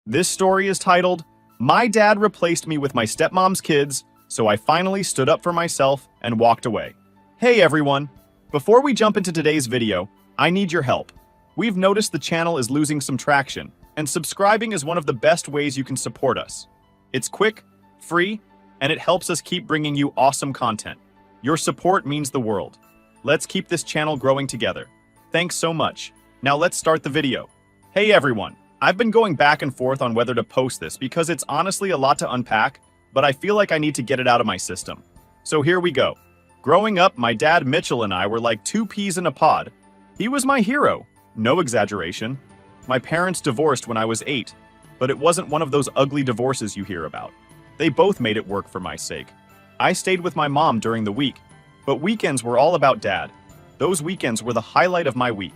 This story is titled, My Dad Replaced Me with My Stepmom's Kids, so I finally stood up for myself and walked away. Hey everyone! Before we jump into today's video, I need your help. We've noticed the channel is losing some traction, and subscribing is one of the best ways you can support us. It's quick, free, and it helps us keep bringing you awesome content. Your support means the world. Let's keep this channel growing together. Thanks so much. Now let's start the video. Hey everyone! I've been going back and forth on whether to post this because it's honestly a lot to unpack, but I feel like I need to get it out of my system. So here we go. Growing up, my dad Mitchell and I were like two peas in a pod. He was my hero. No exaggeration. My parents divorced when I was 8, but it wasn't one of those ugly divorces you hear about. They both made it work for my sake. I stayed with my mom during the week, but weekends were all about dad. Those weekends were the highlight of my week.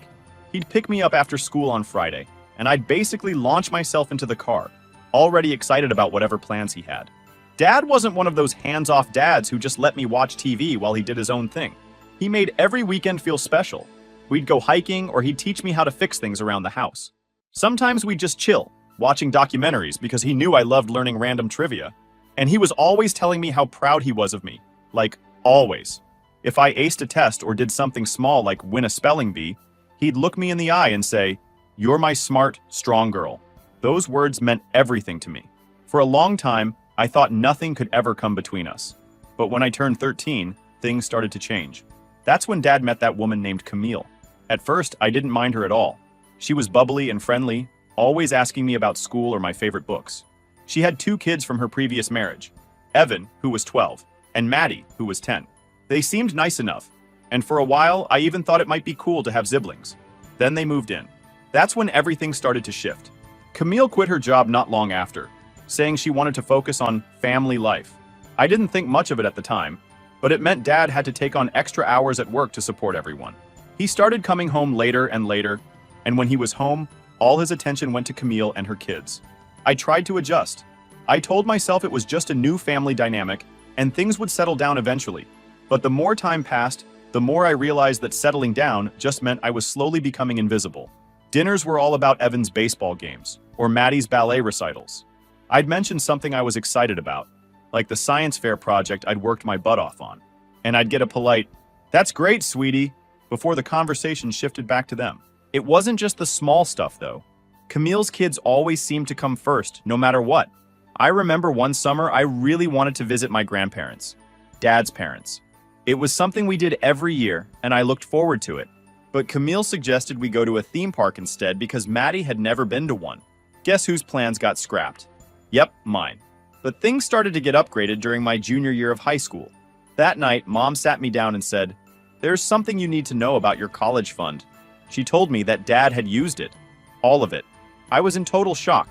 He'd pick me up after school on Friday, and I'd basically launch myself into the car, already excited about whatever plans he had. Dad wasn't one of those hands-off dads who just let me watch TV while he did his own thing. He made every weekend feel special. We'd go hiking or he'd teach me how to fix things around the house. Sometimes we'd just chill, watching documentaries because he knew I loved learning random trivia. And he was always telling me how proud he was of me. Like, always. If I aced a test or did something small like win a spelling bee, he'd look me in the eye and say, "You're my smart, strong girl." Those words meant everything to me. For a long time, I thought nothing could ever come between us. But when I turned 13, things started to change. That's when Dad met that woman named Camille. At first, I didn't mind her at all. She was bubbly and friendly, always asking me about school or my favorite books. She had 2 kids from her previous marriage, Evan, who was 12, and Maddie, who was 10. They seemed nice enough, and for a while, I even thought it might be cool to have siblings. Then they moved in. That's when everything started to shift. Camille quit her job not long after, saying she wanted to focus on family life. I didn't think much of it at the time, but it meant Dad had to take on extra hours at work to support everyone. He started coming home later and later, and when he was home, all his attention went to Camille and her kids. I tried to adjust. I told myself it was just a new family dynamic, and things would settle down eventually. But the more time passed, the more I realized that settling down just meant I was slowly becoming invisible. Dinners were all about Evan's baseball games, or Maddie's ballet recitals. I'd mentioned something I was excited about, like the science fair project I'd worked my butt off on. And I'd get a polite, "That's great, sweetie," before the conversation shifted back to them. It wasn't just the small stuff, though. Camille's kids always seemed to come first, no matter what. I remember one summer I really wanted to visit my grandparents, Dad's parents. It was something we did every year, and I looked forward to it. But Camille suggested we go to a theme park instead because Maddie had never been to one. Guess whose plans got scrapped? Yep, mine. But things started to get upgraded during my junior year of high school. That night, Mom sat me down and said, "There's something you need to know about your college fund." She told me that Dad had used it. All of it. I was in total shock.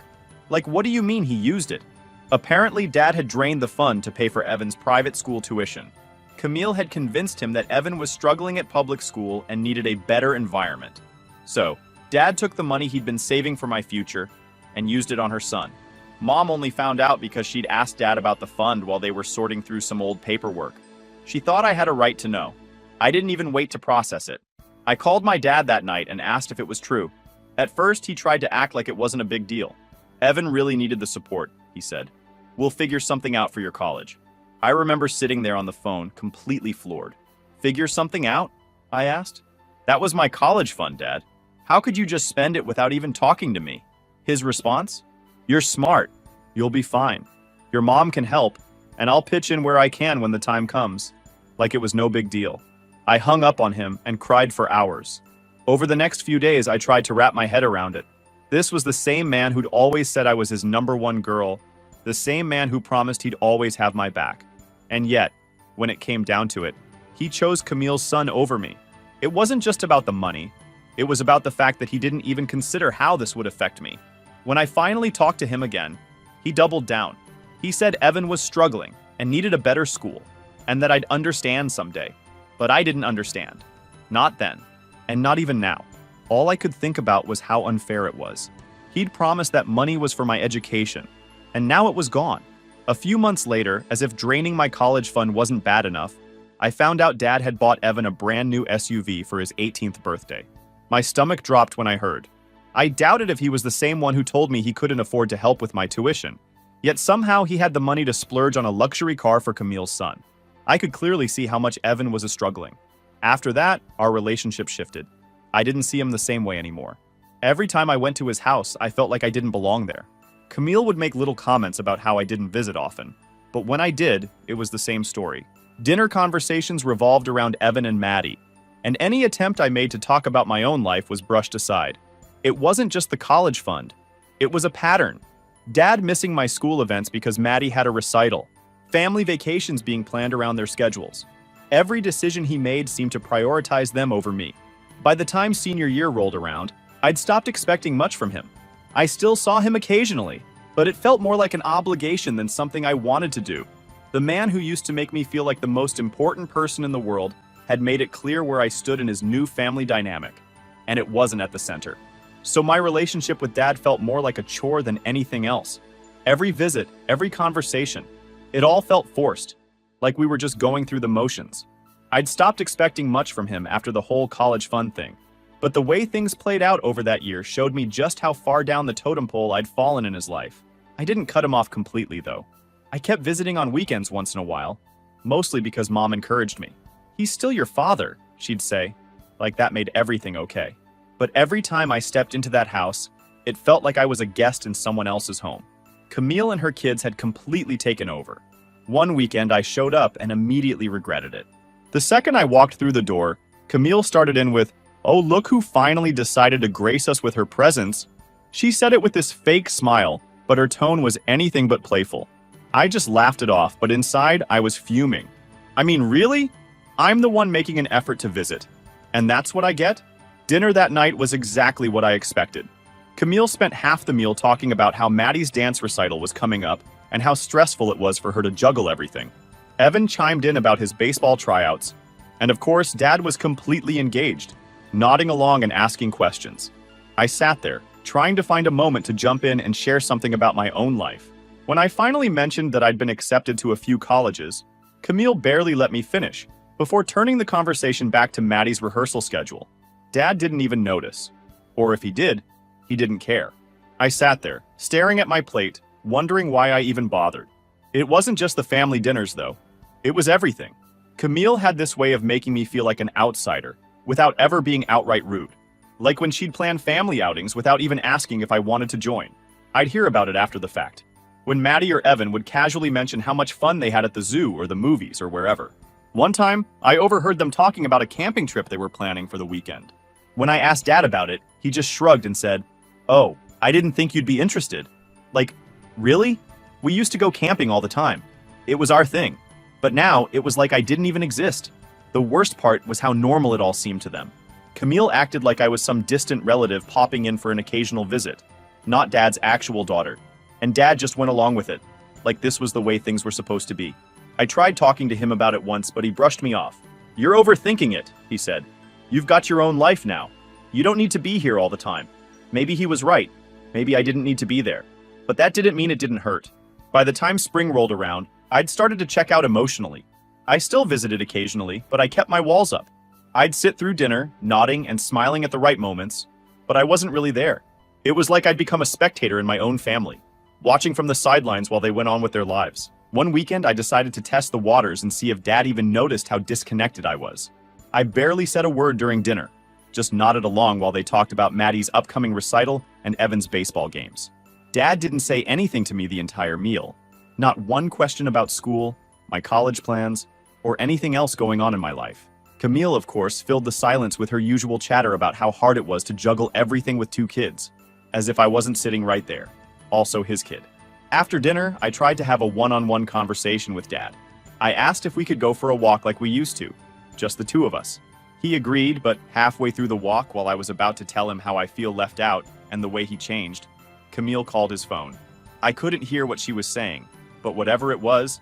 Like, what do you mean he used it? Apparently, Dad had drained the fund to pay for Evan's private school tuition. Camille had convinced him that Evan was struggling at public school and needed a better environment. So, Dad took the money he'd been saving for my future and used it on her son. Mom only found out because she'd asked Dad about the fund while they were sorting through some old paperwork. She thought I had a right to know. I didn't even wait to process it. I called my dad that night and asked if it was true. At first, he tried to act like it wasn't a big deal. "Evan really needed the support," he said. "We'll figure something out for your college." I remember sitting there on the phone, completely floored. "Figure something out?" I asked. "That was my college fund, Dad. How could you just spend it without even talking to me?" His response? "You're smart. You'll be fine. Your mom can help, and I'll pitch in where I can when the time comes." Like it was no big deal. I hung up on him and cried for hours. Over the next few days, I tried to wrap my head around it. This was the same man who'd always said I was his #1 girl, the same man who promised he'd always have my back. And yet, when it came down to it, he chose Camille's son over me. It wasn't just about the money. It was about the fact that he didn't even consider how this would affect me. When I finally talked to him again, he doubled down. He said Evan was struggling and needed a better school, and that I'd understand someday. But I didn't understand. Not then, and not even now. All I could think about was how unfair it was. He'd promised that money was for my education, and now it was gone. A few months later, as if draining my college fund wasn't bad enough, I found out Dad had bought Evan a brand new SUV for his 18th birthday. My stomach dropped when I heard. I doubted if he was the same one who told me he couldn't afford to help with my tuition. Yet somehow he had the money to splurge on a luxury car for Camille's son. I could clearly see how much Evan was struggling. After that, our relationship shifted. I didn't see him the same way anymore. Every time I went to his house, I felt like I didn't belong there. Camille would make little comments about how I didn't visit often, but when I did, it was the same story. Dinner conversations revolved around Evan and Maddie, and any attempt I made to talk about my own life was brushed aside. It wasn't just the college fund. It was a pattern. Dad missing my school events because Maddie had a recital. Family vacations being planned around their schedules. Every decision he made seemed to prioritize them over me. By the time senior year rolled around, I'd stopped expecting much from him. I still saw him occasionally, but it felt more like an obligation than something I wanted to do. The man who used to make me feel like the most important person in the world had made it clear where I stood in his new family dynamic, and it wasn't at the center. So my relationship with Dad felt more like a chore than anything else. Every visit, every conversation, it all felt forced, like we were just going through the motions. I'd stopped expecting much from him after the whole college fund thing, but the way things played out over that year showed me just how far down the totem pole I'd fallen in his life. I didn't cut him off completely, though. I kept visiting on weekends once in a while, mostly because Mom encouraged me. "He's still your father," she'd say, like that made everything okay. But every time I stepped into that house, it felt like I was a guest in someone else's home. Camille and her kids had completely taken over. One weekend I showed up and immediately regretted it. The second I walked through the door, Camille started in with, "Oh, look who finally decided to grace us with her presence." She said it with this fake smile, but her tone was anything but playful. I just laughed it off, but inside I was fuming. I mean, really? I'm the one making an effort to visit. And that's what I get? Dinner that night was exactly what I expected. Camille spent half the meal talking about how Maddie's dance recital was coming up and how stressful it was for her to juggle everything. Evan chimed in about his baseball tryouts, and of course, Dad was completely engaged, nodding along and asking questions. I sat there, trying to find a moment to jump in and share something about my own life. When I finally mentioned that I'd been accepted to a few colleges, Camille barely let me finish, before turning the conversation back to Maddie's rehearsal schedule. Dad didn't even notice. Or if he did, he didn't care. I sat there, staring at my plate, wondering why I even bothered. It wasn't just the family dinners, though. It was everything. Camille had this way of making me feel like an outsider, without ever being outright rude. Like when she'd plan family outings without even asking if I wanted to join. I'd hear about it after the fact. When Maddie or Evan would casually mention how much fun they had at the zoo or the movies or wherever. One time, I overheard them talking about a camping trip they were planning for the weekend. When I asked Dad about it, he just shrugged and said, "Oh, I didn't think you'd be interested." Like, really? We used to go camping all the time. It was our thing. But now, it was like I didn't even exist. The worst part was how normal it all seemed to them. Camille acted like I was some distant relative popping in for an occasional visit, not Dad's actual daughter. And Dad just went along with it, like this was the way things were supposed to be. I tried talking to him about it once, but he brushed me off. "You're overthinking it," he said. "You've got your own life now. You don't need to be here all the time." Maybe he was right. Maybe I didn't need to be there. But that didn't mean it didn't hurt. By the time spring rolled around, I'd started to check out emotionally. I still visited occasionally, but I kept my walls up. I'd sit through dinner, nodding and smiling at the right moments, but I wasn't really there. It was like I'd become a spectator in my own family, watching from the sidelines while they went on with their lives. One weekend, I decided to test the waters and see if Dad even noticed how disconnected I was. I barely said a word during dinner, just nodded along while they talked about Maddie's upcoming recital and Evan's baseball games. Dad didn't say anything to me the entire meal. Not one question about school, my college plans, or anything else going on in my life. Camille, of course, filled the silence with her usual chatter about how hard it was to juggle everything with 2 kids, as if I wasn't sitting right there, also his kid. After dinner, I tried to have a one-on-one conversation with Dad. I asked if we could go for a walk like we used to, just the 2 of us. He agreed, but halfway through the walk, while I was about to tell him how I feel left out and the way he changed, Camille called his phone. I couldn't hear what she was saying, but whatever it was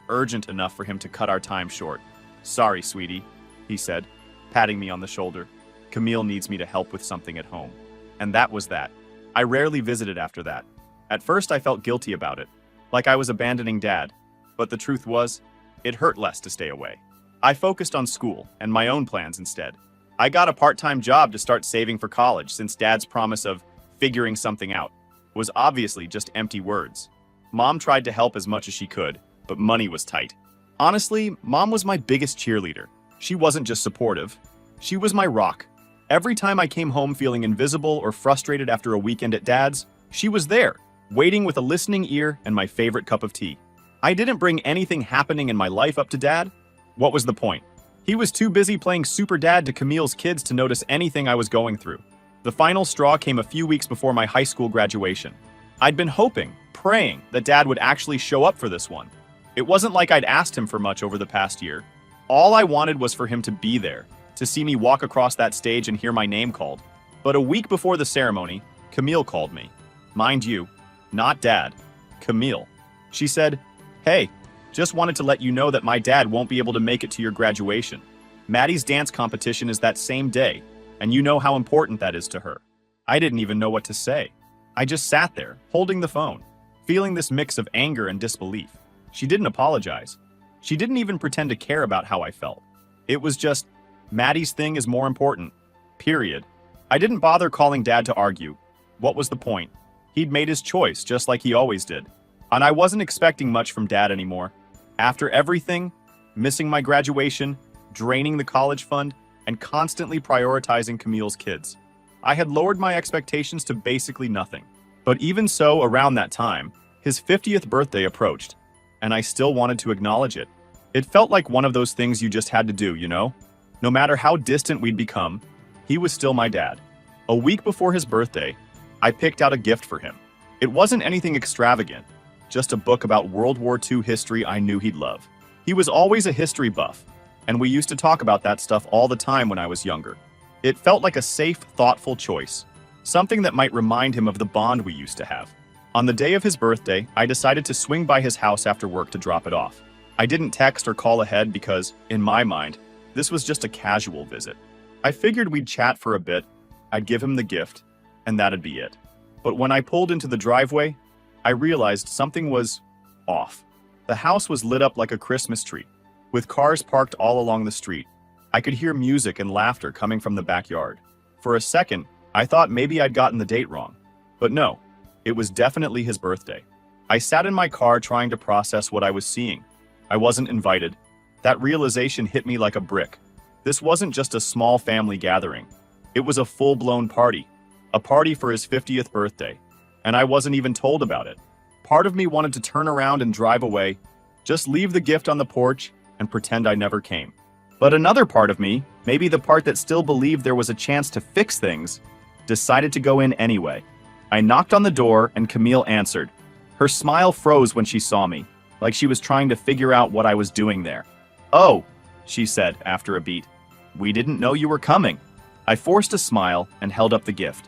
urgent enough for him to cut our time short. "Sorry, sweetie," he said, patting me on the shoulder. "Camille needs me to help with something at home." And that was that. I rarely visited after that. At first, I felt guilty about it, like I was abandoning Dad. But the truth was, it hurt less to stay away. I focused on school and my own plans instead. I got a part-time job to start saving for college since Dad's promise of figuring something out was obviously just empty words. Mom tried to help as much as she could, but money was tight. Honestly, Mom was my biggest cheerleader. She wasn't just supportive. She was my rock. Every time I came home feeling invisible or frustrated after a weekend at Dad's, she was there, waiting with a listening ear and my favorite cup of tea. I didn't bring anything happening in my life up to Dad. What was the point? He was too busy playing super dad to Camille's kids to notice anything I was going through. The final straw came a few weeks before my high school graduation. I'd been hoping, praying, that Dad would actually show up for this one. It wasn't like I'd asked him for much over the past year. All I wanted was for him to be there, to see me walk across that stage and hear my name called. But a week before the ceremony, Camille called me. Mind you, not Dad, Camille. She said, "Hey, just wanted to let you know that my dad won't be able to make it to your graduation. Maddie's dance competition is that same day, and you know how important that is to her." I didn't even know what to say. I just sat there, holding the phone, feeling this mix of anger and disbelief. She didn't apologize. She didn't even pretend to care about how I felt. It was just, Maddie's thing is more important. Period. I didn't bother calling Dad to argue. What was the point? He'd made his choice, just like he always did. And I wasn't expecting much from Dad anymore. After everything, missing my graduation, draining the college fund, and constantly prioritizing Camille's kids, I had lowered my expectations to basically nothing. But even so, around that time, his 50th birthday approached, and I still wanted to acknowledge it. It felt like one of those things you just had to do, you know? No matter how distant we'd become, he was still my dad. A week before his birthday, I picked out a gift for him. It wasn't anything extravagant, just a book about World War II history I knew he'd love. He was always a history buff, and we used to talk about that stuff all the time when I was younger. It felt like a safe, thoughtful choice, something that might remind him of the bond we used to have. On the day of his birthday, I decided to swing by his house after work to drop it off. I didn't text or call ahead because, in my mind, this was just a casual visit. I figured we'd chat for a bit, I'd give him the gift, and that'd be it. But when I pulled into the driveway, I realized something was off. The house was lit up like a Christmas tree, with cars parked all along the street. I could hear music and laughter coming from the backyard. For a second, I thought maybe I'd gotten the date wrong. But no, it was definitely his birthday. I sat in my car trying to process what I was seeing. I wasn't invited. That realization hit me like a brick. This wasn't just a small family gathering. It was a full-blown party. A party for his 50th birthday. And I wasn't even told about it. Part of me wanted to turn around and drive away, just leave the gift on the porch and pretend I never came. But another part of me, maybe the part that still believed there was a chance to fix things, decided to go in anyway. I knocked on the door and Camille answered. Her smile froze when she saw me, like she was trying to figure out what I was doing there. "Oh," she said after a beat. "We didn't know you were coming." I forced a smile and held up the gift.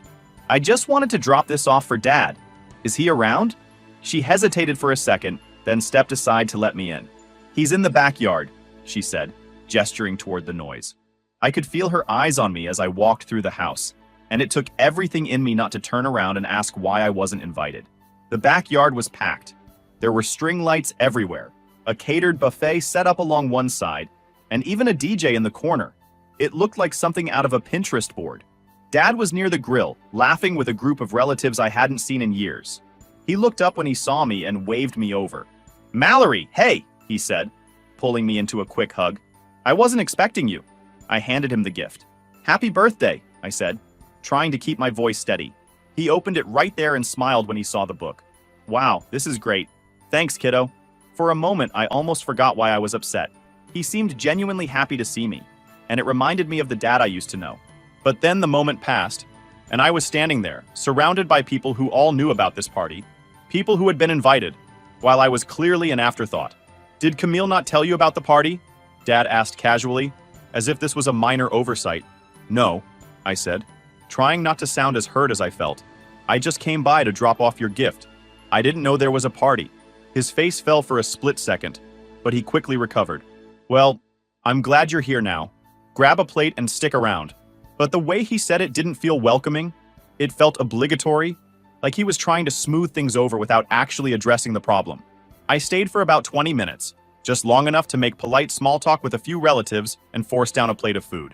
"I just wanted to drop this off for Dad. Is he around?" She hesitated for a second, then stepped aside to let me in. "He's in the backyard," she said, gesturing toward the noise. I could feel her eyes on me as I walked through the house, and it took everything in me not to turn around and ask why I wasn't invited. The backyard was packed. There were string lights everywhere, a catered buffet set up along one side, and even a DJ in the corner. It looked like something out of a Pinterest board. Dad was near the grill, laughing with a group of relatives I hadn't seen in years. He looked up when he saw me and waved me over. "Mallory, hey," he said, pulling me into a quick hug. "I wasn't expecting you." I handed him the gift. "Happy birthday," I said, trying to keep my voice steady. He opened it right there and smiled when he saw the book. "Wow, this is great. Thanks, kiddo." For a moment, I almost forgot why I was upset. He seemed genuinely happy to see me, and it reminded me of the dad I used to know. But then the moment passed, and I was standing there, surrounded by people who all knew about this party, people who had been invited, while I was clearly an afterthought. "Did Camille not tell you about the party?" Dad asked casually, as if this was a minor oversight. "No," I said, trying not to sound as hurt as I felt. "I just came by to drop off your gift. I didn't know there was a party." His face fell for a split second, but he quickly recovered. "Well, I'm glad you're here now. Grab a plate and stick around." But the way he said it didn't feel welcoming. It felt obligatory, like he was trying to smooth things over without actually addressing the problem. I stayed for about 20 minutes, just long enough to make polite small talk with a few relatives and force down a plate of food.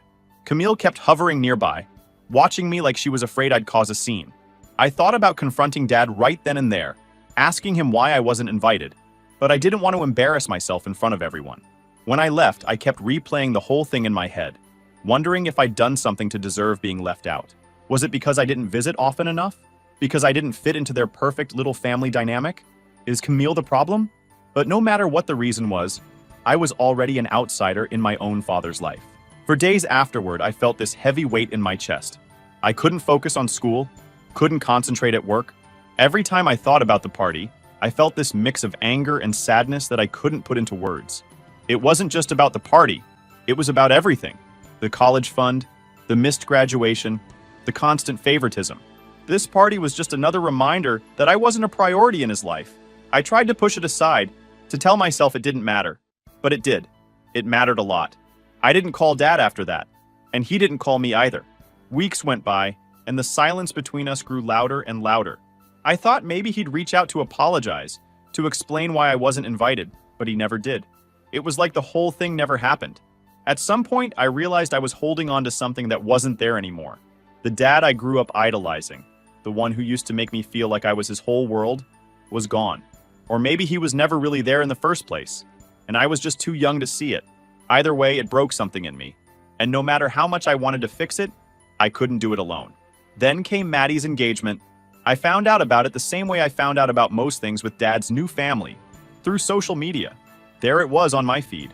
Camille kept hovering nearby, watching me like she was afraid I'd cause a scene. I thought about confronting Dad right then and there, asking him why I wasn't invited, but I didn't want to embarrass myself in front of everyone. When I left, I kept replaying the whole thing in my head, wondering if I'd done something to deserve being left out. Was it because I didn't visit often enough? Because I didn't fit into their perfect little family dynamic? Is Camille the problem? But no matter what the reason was, I was already an outsider in my own father's life. For days afterward, I felt this heavy weight in my chest. I couldn't focus on school, couldn't concentrate at work. Every time I thought about the party, I felt this mix of anger and sadness that I couldn't put into words. It wasn't just about the party, it was about everything. The college fund, the missed graduation, the constant favoritism. This party was just another reminder that I wasn't a priority in his life. I tried to push it aside, to tell myself it didn't matter. But it did. It mattered a lot. I didn't call Dad after that, and he didn't call me either. Weeks went by, and the silence between us grew louder and louder. I thought maybe he'd reach out to apologize, to explain why I wasn't invited, but he never did. It was like the whole thing never happened. At some point, I realized I was holding on to something that wasn't there anymore. The dad I grew up idolizing, the one who used to make me feel like I was his whole world, was gone. Or maybe he was never really there in the first place, and I was just too young to see it. Either way, it broke something in me, and no matter how much I wanted to fix it, I couldn't do it alone. Then came Maddie's engagement. I found out about it the same way I found out about most things with Dad's new family, through social media. There it was on my feed,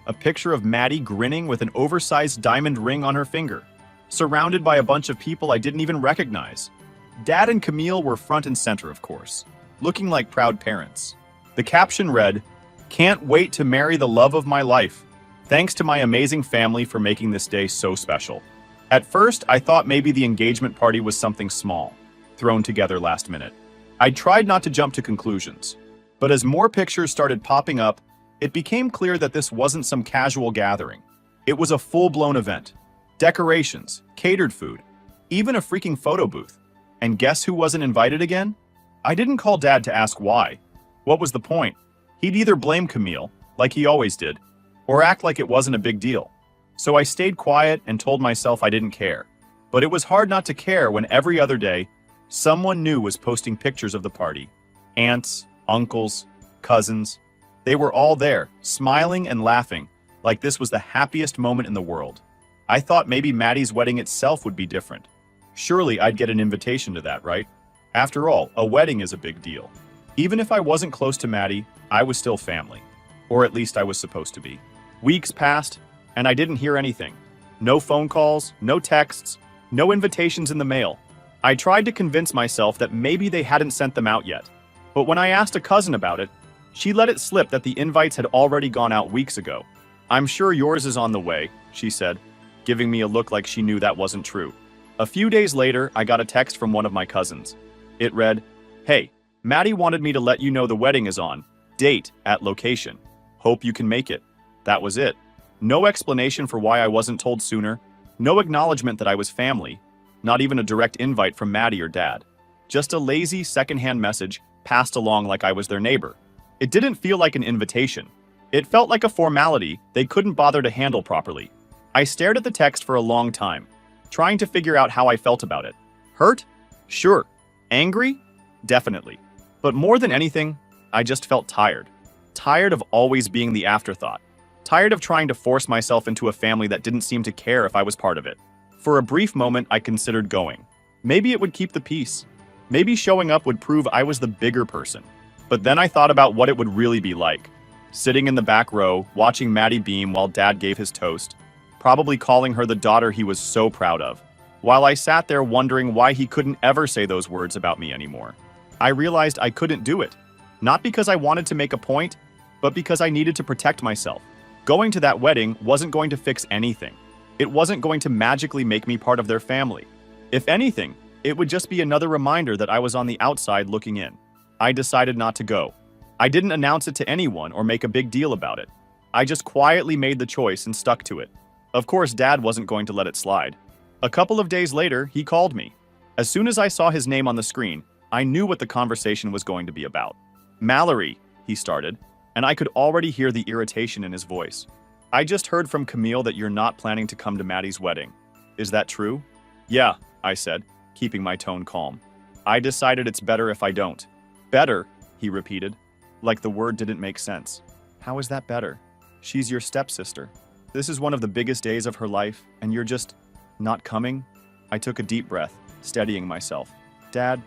a picture of Maddie grinning with an oversized diamond ring on her finger, surrounded by a bunch of people I didn't even recognize. Dad and Camille were front and center, of course, looking like proud parents. The caption read, "Can't wait to marry the love of my life. Thanks to my amazing family for making this day so special." At first, I thought maybe the engagement party was something small, thrown together last minute. I tried not to jump to conclusions, but as more pictures started popping up, it became clear that this wasn't some casual gathering. It was a full-blown event. Decorations, catered food, even a freaking photo booth. And guess who wasn't invited again? I didn't call Dad to ask why. What was the point? He'd either blame Camille, like he always did, or act like it wasn't a big deal. So I stayed quiet and told myself I didn't care. But it was hard not to care when every other day, someone new was posting pictures of the party. Aunts, uncles, cousins. They were all there, smiling and laughing, like this was the happiest moment in the world. I thought maybe Maddie's wedding itself would be different. Surely I'd get an invitation to that, right? After all, a wedding is a big deal. Even if I wasn't close to Maddie, I was still family. Or at least I was supposed to be. Weeks passed, and I didn't hear anything. No phone calls, no texts, no invitations in the mail. I tried to convince myself that maybe they hadn't sent them out yet. But when I asked a cousin about it, she let it slip that the invites had already gone out weeks ago. "I'm sure yours is on the way," she said, giving me a look like she knew that wasn't true. A few days later, I got a text from one of my cousins. It read, "Hey, Maddie wanted me to let you know the wedding is on. Date at location. Hope you can make it." That was it. No explanation for why I wasn't told sooner. No acknowledgement that I was family. Not even a direct invite from Maddie or Dad. Just a lazy secondhand message passed along like I was their neighbor. It didn't feel like an invitation. It felt like a formality they couldn't bother to handle properly. I stared at the text for a long time, trying to figure out how I felt about it. Hurt? Sure. Angry? Definitely. But more than anything, I just felt tired. Tired of always being the afterthought. Tired of trying to force myself into a family that didn't seem to care if I was part of it. For a brief moment, I considered going. Maybe it would keep the peace. Maybe showing up would prove I was the bigger person. But then I thought about what it would really be like. Sitting in the back row, watching Maddie beam while Dad gave his toast. Probably calling her the daughter he was so proud of. While I sat there wondering why he couldn't ever say those words about me anymore. I realized I couldn't do it. Not because I wanted to make a point, but because I needed to protect myself. Going to that wedding wasn't going to fix anything. It wasn't going to magically make me part of their family. If anything, it would just be another reminder that I was on the outside looking in. I decided not to go. I didn't announce it to anyone or make a big deal about it. I just quietly made the choice and stuck to it. Of course, Dad wasn't going to let it slide. A couple of days later, he called me. As soon as I saw his name on the screen, I knew what the conversation was going to be about. "Mallory," he started, and I could already hear the irritation in his voice. "I just heard from Camille that you're not planning to come to Maddie's wedding. Is that true? Yeah, I said, keeping my tone calm. I decided it's better if I don't. Better, he repeated, like the word didn't make sense. How is that better? She's your stepsister. This is one of the biggest days of her life, and you're just not coming? I took a deep breath, steadying myself. Dad,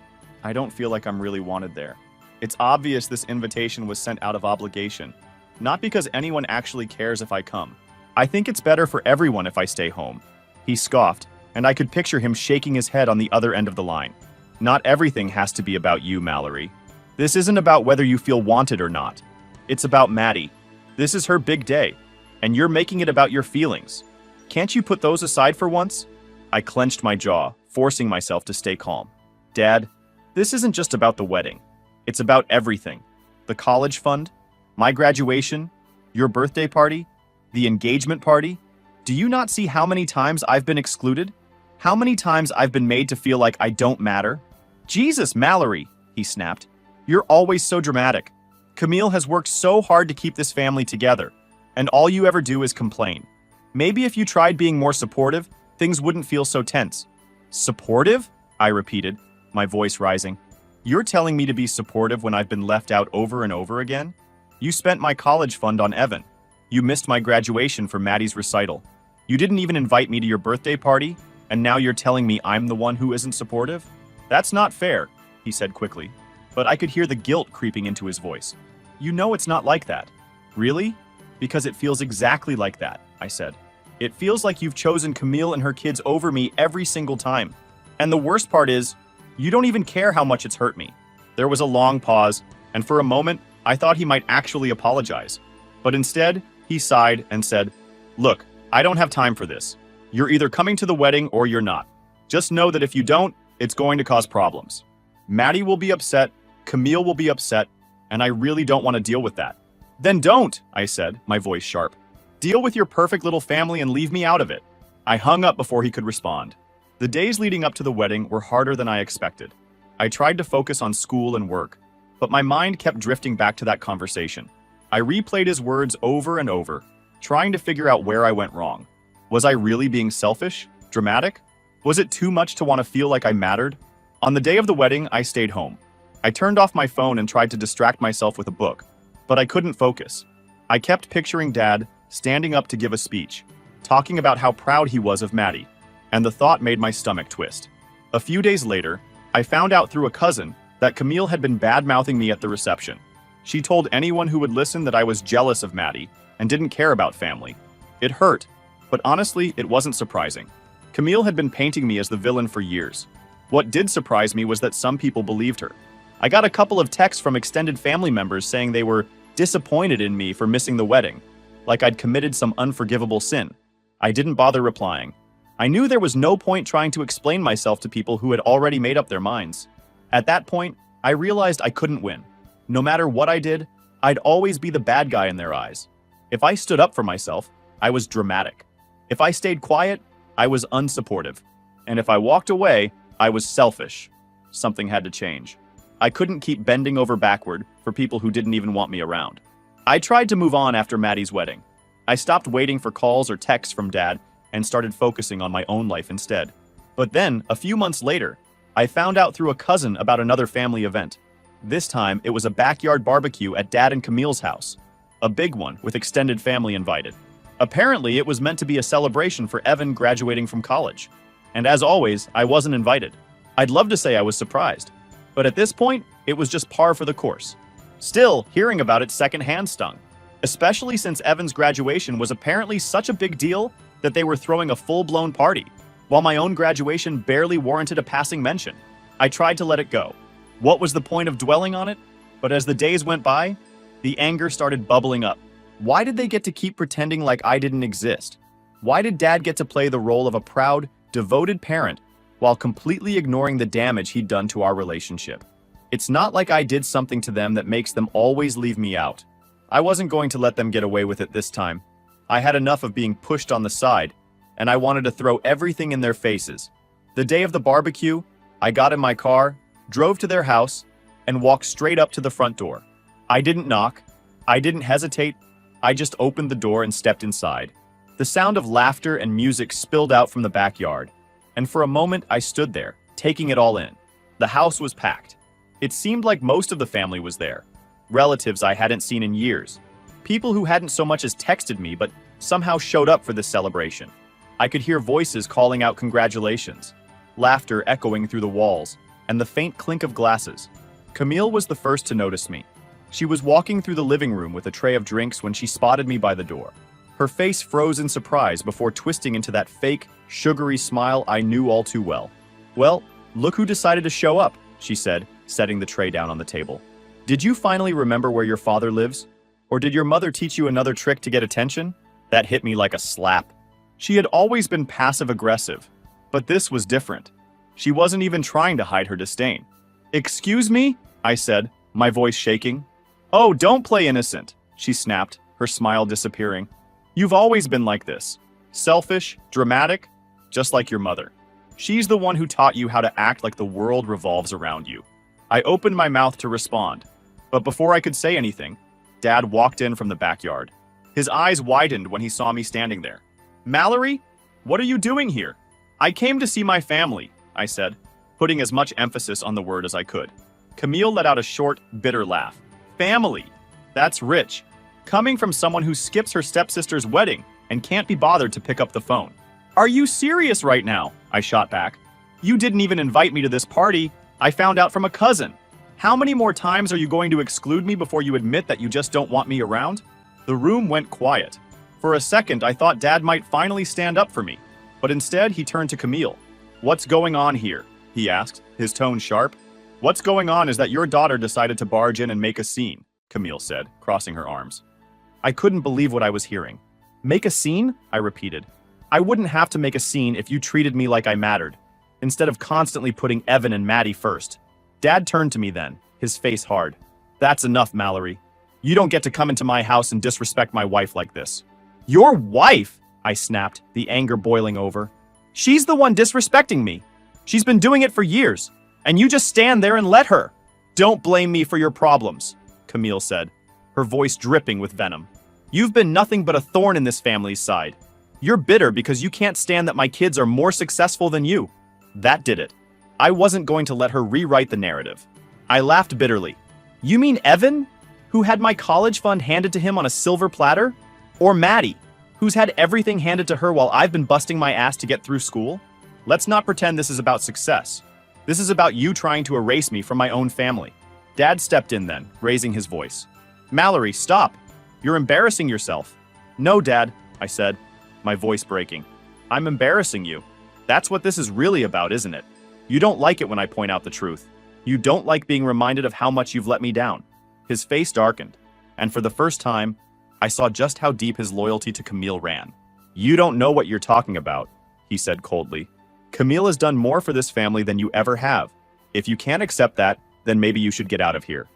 I don't feel like I'm really wanted there. It's obvious this invitation was sent out of obligation, not because anyone actually cares if I come. I think it's better for everyone if I stay home. He scoffed, and I could picture him shaking his head on the other end of the line. Not everything has to be about you, Mallory. This isn't about whether you feel wanted or not. It's about Maddie. This is her big day, and you're making it about your feelings. Can't you put those aside for once? I clenched my jaw, forcing myself to stay calm. Dad, this isn't just about the wedding. It's about everything. The college fund, my graduation, your birthday party, the engagement party. Do you not see how many times I've been excluded? How many times I've been made to feel like I don't matter? Jesus, Mallory, he snapped. You're always so dramatic. Camille has worked so hard to keep this family together, and all you ever do is complain. Maybe if you tried being more supportive, things wouldn't feel so tense. Supportive? I repeated, my voice rising. You're telling me to be supportive when I've been left out over and over again? You spent my college fund on Evan. You missed my graduation for Maddie's recital. You didn't even invite me to your birthday party, and now you're telling me I'm the one who isn't supportive? That's not fair, he said quickly, but I could hear the guilt creeping into his voice. You know it's not like that. Really? Because it feels exactly like that, I said. It feels like you've chosen Camille and her kids over me every single time. And the worst part is, you don't even care how much it's hurt me. There was a long pause, and for a moment, I thought he might actually apologize. But instead, he sighed and said, Look, I don't have time for this. You're either coming to the wedding or you're not. Just know that if you don't, it's going to cause problems. Maddie will be upset, Camille will be upset, and I really don't want to deal with that. Then don't, I said, my voice sharp. Deal with your perfect little family and leave me out of it. I hung up before he could respond. The days leading up to the wedding were harder than I expected. I tried to focus on school and work, but my mind kept drifting back to that conversation. I replayed his words over and over, trying to figure out where I went wrong. Was I really being selfish? Dramatic? Was it too much to want to feel like I mattered? On the day of the wedding, I stayed home. I turned off my phone and tried to distract myself with a book, but I couldn't focus. I kept picturing Dad standing up to give a speech, talking about how proud he was of Maddie, and the thought made my stomach twist. A few days later, I found out through a cousin that Camille had been bad-mouthing me at the reception. She told anyone who would listen that I was jealous of Maddie and didn't care about family. It hurt, but honestly, it wasn't surprising. Camille had been painting me as the villain for years. What did surprise me was that some people believed her. I got a couple of texts from extended family members saying they were disappointed in me for missing the wedding, like I'd committed some unforgivable sin. I didn't bother replying. I knew there was no point trying to explain myself to people who had already made up their minds. At that point, I realized I couldn't win. No matter what I did, I'd always be the bad guy in their eyes. If I stood up for myself, I was dramatic. If I stayed quiet, I was unsupportive. And if I walked away, I was selfish. Something had to change. I couldn't keep bending over backward for people who didn't even want me around. I tried to move on after Maddie's wedding. I stopped waiting for calls or texts from Dad and started focusing on my own life instead. But then, a few months later, I found out through a cousin about another family event. This time, it was a backyard barbecue at Dad and Camille's house. A big one, with extended family invited. Apparently, it was meant to be a celebration for Evan graduating from college. And as always, I wasn't invited. I'd love to say I was surprised. But at this point, it was just par for the course. Still, hearing about it secondhand stung. Especially since Evan's graduation was apparently such a big deal that they were throwing a full-blown party, while my own graduation barely warranted a passing mention. I tried to let it go. What was the point of dwelling on it? But as the days went by, the anger started bubbling up. Why did they get to keep pretending like I didn't exist? Why did Dad get to play the role of a proud, devoted parent while completely ignoring the damage he'd done to our relationship? It's not like I did something to them that makes them always leave me out. I wasn't going to let them get away with it this time. I had enough of being pushed on the side, and I wanted to throw everything in their faces. The day of the barbecue, I got in my car, drove to their house, and walked straight up to the front door. I didn't knock. I didn't hesitate. I just opened the door and stepped inside. The sound of laughter and music spilled out from the backyard, and for a moment I stood there, taking it all in. The house was packed. It seemed like most of the family was there. Relatives I hadn't seen in years. People who hadn't so much as texted me but somehow showed up for this celebration. I could hear voices calling out congratulations, laughter echoing through the walls, and the faint clink of glasses. Camille was the first to notice me. She was walking through the living room with a tray of drinks when she spotted me by the door. Her face froze in surprise before twisting into that fake, sugary smile I knew all too well. "Well, look who decided to show up," she said, setting the tray down on the table. "Did you finally remember where your father lives? Or did your mother teach you another trick to get attention?" That hit me like a slap. She had always been passive-aggressive, but this was different. She wasn't even trying to hide her disdain. "Excuse me?" I said, my voice shaking. "Oh, don't play innocent," she snapped, her smile disappearing. "You've always been like this. Selfish, dramatic, just like your mother. She's the one who taught you how to act like the world revolves around you." I opened my mouth to respond, but before I could say anything, Dad walked in from the backyard. His eyes widened when he saw me standing there. "Mallory, what are you doing here?" "I came to see my family," I said, putting as much emphasis on the word as I could. Camille let out a short, bitter laugh. "Family? That's rich. Coming from someone who skips her stepsister's wedding and can't be bothered to pick up the phone." "Are you serious right now?" I shot back. "You didn't even invite me to this party. I found out from a cousin. How many more times are you going to exclude me before you admit that you just don't want me around?" The room went quiet. For a second, I thought Dad might finally stand up for me, but instead he turned to Camille. "What's going on here?" he asked, his tone sharp. "What's going on is that your daughter decided to barge in and make a scene," Camille said, crossing her arms. I couldn't believe what I was hearing. "Make a scene?" I repeated. "I wouldn't have to make a scene if you treated me like I mattered, instead of constantly putting Evan and Maddie first." Dad turned to me then, his face hard. "That's enough, Mallory. You don't get to come into my house and disrespect my wife like this." "Your wife?" I snapped, the anger boiling over. "She's the one disrespecting me. She's been doing it for years, and you just stand there and let her." "Don't blame me for your problems," Camille said, her voice dripping with venom. "You've been nothing but a thorn in this family's side. You're bitter because you can't stand that my kids are more successful than you." That did it. I wasn't going to let her rewrite the narrative. I laughed bitterly. "You mean Evan, who had my college fund handed to him on a silver platter? Or Maddie, who's had everything handed to her while I've been busting my ass to get through school? Let's not pretend this is about success. This is about you trying to erase me from my own family." Dad stepped in then, raising his voice. "Mallory, stop. You're embarrassing yourself." "No, Dad," I said, my voice breaking. "I'm embarrassing you. That's what this is really about, isn't it? You don't like it when I point out the truth. You don't like being reminded of how much you've let me down." His face darkened, and for the first time, I saw just how deep his loyalty to Camille ran. "You don't know what you're talking about," he said coldly. "Camille has done more for this family than you ever have. If you can't accept that, then maybe you should get out of here."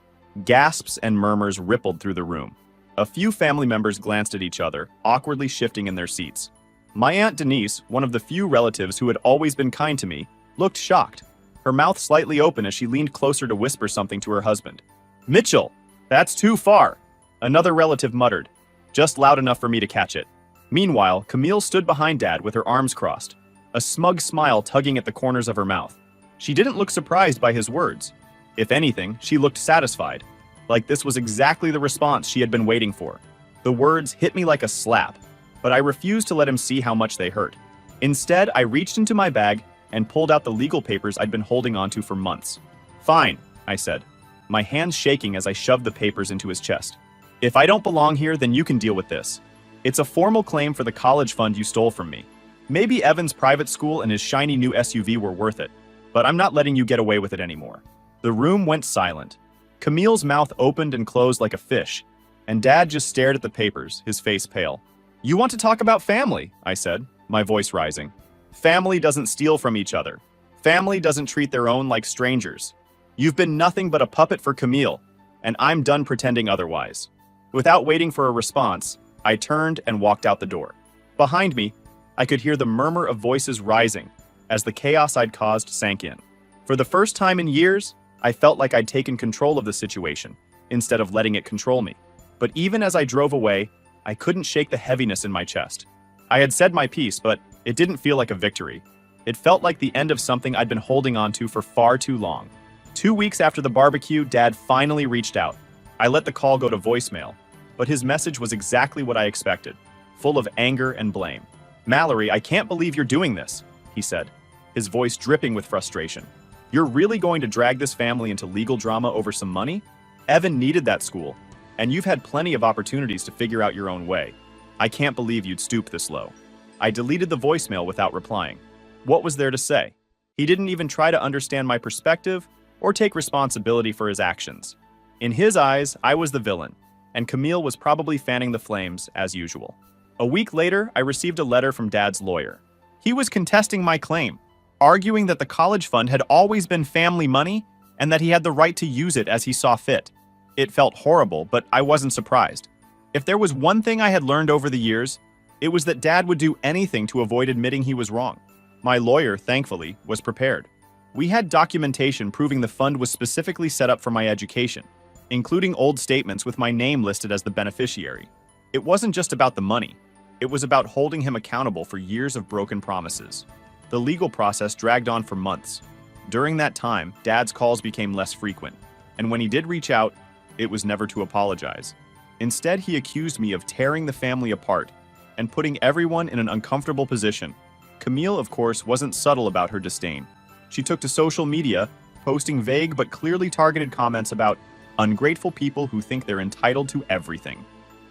Gasps and murmurs rippled through the room. A few family members glanced at each other, awkwardly shifting in their seats. My Aunt Denise, one of the few relatives who had always been kind to me, looked shocked, her mouth slightly open as she leaned closer to whisper something to her husband. "Mitchell, that's too far," another relative muttered, just loud enough for me to catch it. Meanwhile, Camille stood behind Dad with her arms crossed, a smug smile tugging at the corners of her mouth. She didn't look surprised by his words. If anything, she looked satisfied, like this was exactly the response she had been waiting for. The words hit me like a slap, but I refused to let him see how much they hurt. Instead, I reached into my bag and pulled out the legal papers I'd been holding onto for months. "Fine," I said, my hands shaking as I shoved the papers into his chest. "If I don't belong here, then you can deal with this. It's a formal claim for the college fund you stole from me. Maybe Evan's private school and his shiny new SUV were worth it, but I'm not letting you get away with it anymore." The room went silent. Camille's mouth opened and closed like a fish, and Dad just stared at the papers, his face pale. "You want to talk about family," I said, my voice rising. "Family doesn't steal from each other. Family doesn't treat their own like strangers. You've been nothing but a puppet for Camille, and I'm done pretending otherwise." Without waiting for a response, I turned and walked out the door. Behind me, I could hear the murmur of voices rising as the chaos I'd caused sank in. For the first time in years, I felt like I'd taken control of the situation, instead of letting it control me. But even as I drove away, I couldn't shake the heaviness in my chest. I had said my piece, but it didn't feel like a victory. It felt like the end of something I'd been holding on to for far too long. 2 weeks after the barbecue, Dad finally reached out. I let the call go to voicemail, but his message was exactly what I expected, full of anger and blame. "Mallory, I can't believe you're doing this," he said, his voice dripping with frustration. "You're really going to drag this family into legal drama over some money? Evan needed that school, and you've had plenty of opportunities to figure out your own way. I can't believe you'd stoop this low." I deleted the voicemail without replying. What was there to say? He didn't even try to understand my perspective or take responsibility for his actions. In his eyes, I was the villain, and Camille was probably fanning the flames as usual. A week later, I received a letter from Dad's lawyer. He was contesting my claim, arguing that the college fund had always been family money and that he had the right to use it as he saw fit. It felt horrible, but I wasn't surprised. If there was one thing I had learned over the years, it was that Dad would do anything to avoid admitting he was wrong. My lawyer, thankfully, was prepared. We had documentation proving the fund was specifically set up for my education, including old statements with my name listed as the beneficiary. It wasn't just about the money. It was about holding him accountable for years of broken promises. The legal process dragged on for months. During that time, Dad's calls became less frequent, and when he did reach out, it was never to apologize. Instead, he accused me of tearing the family apart and putting everyone in an uncomfortable position. Camille, of course, wasn't subtle about her disdain. She took to social media, posting vague but clearly targeted comments about ungrateful people who think they're entitled to everything.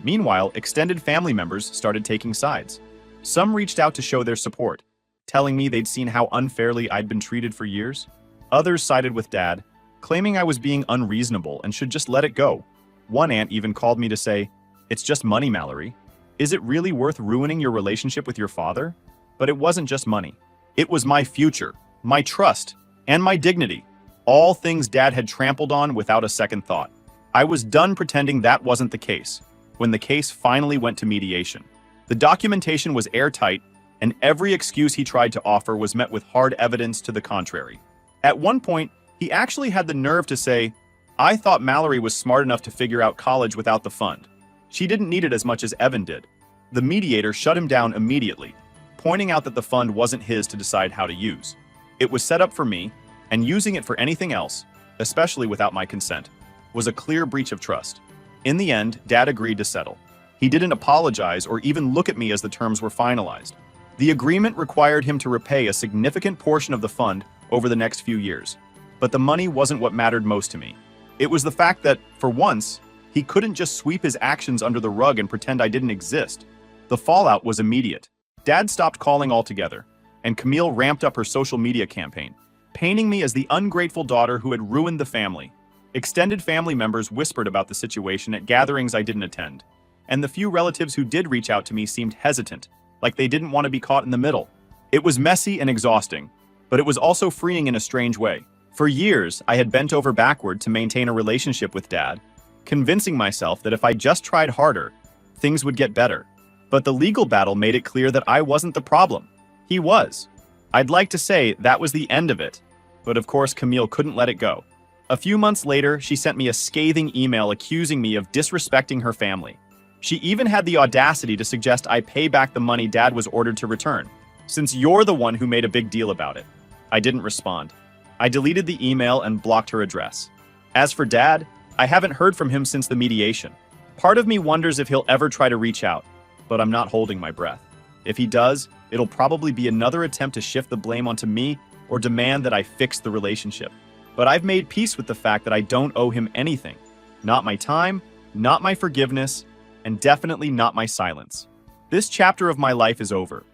Meanwhile, extended family members started taking sides. Some reached out to show their support, telling me they'd seen how unfairly I'd been treated for years. Others sided with Dad, claiming I was being unreasonable and should just let it go. One aunt even called me to say, "It's just money, Mallory. Is it really worth ruining your relationship with your father?" But it wasn't just money. It was my future, my trust, and my dignity. All things Dad had trampled on without a second thought. I was done pretending that wasn't the case when the case finally went to mediation. The documentation was airtight, and every excuse he tried to offer was met with hard evidence to the contrary. At one point, he actually had the nerve to say, "I thought Mallory was smart enough to figure out college without the fund. She didn't need it as much as Evan did." The mediator shut him down immediately, pointing out that the fund wasn't his to decide how to use. It was set up for me, and using it for anything else, especially without my consent, was a clear breach of trust. In the end, Dad agreed to settle. He didn't apologize or even look at me as the terms were finalized. The agreement required him to repay a significant portion of the fund over the next few years. But the money wasn't what mattered most to me. It was the fact that, for once, he couldn't just sweep his actions under the rug and pretend I didn't exist. The fallout was immediate. Dad stopped calling altogether, and Camille ramped up her social media campaign, painting me as the ungrateful daughter who had ruined the family. Extended family members whispered about the situation at gatherings I didn't attend, and the few relatives who did reach out to me seemed hesitant, like they didn't want to be caught in the middle. It was messy and exhausting, but it was also freeing in a strange way. For years, I had bent over backward to maintain a relationship with Dad, convincing myself that if I just tried harder, things would get better. But the legal battle made it clear that I wasn't the problem. He was. I'd like to say that was the end of it, but of course Camille couldn't let it go. A few months later, she sent me a scathing email accusing me of disrespecting her family. She even had the audacity to suggest I pay back the money Dad was ordered to return, since you're the one who made a big deal about it. I didn't respond. I deleted the email and blocked her address. As for Dad, I haven't heard from him since the mediation. Part of me wonders if he'll ever try to reach out, but I'm not holding my breath. If he does, it'll probably be another attempt to shift the blame onto me or demand that I fix the relationship. But I've made peace with the fact that I don't owe him anything. Not my time, not my forgiveness, and definitely not my silence. This chapter of my life is over,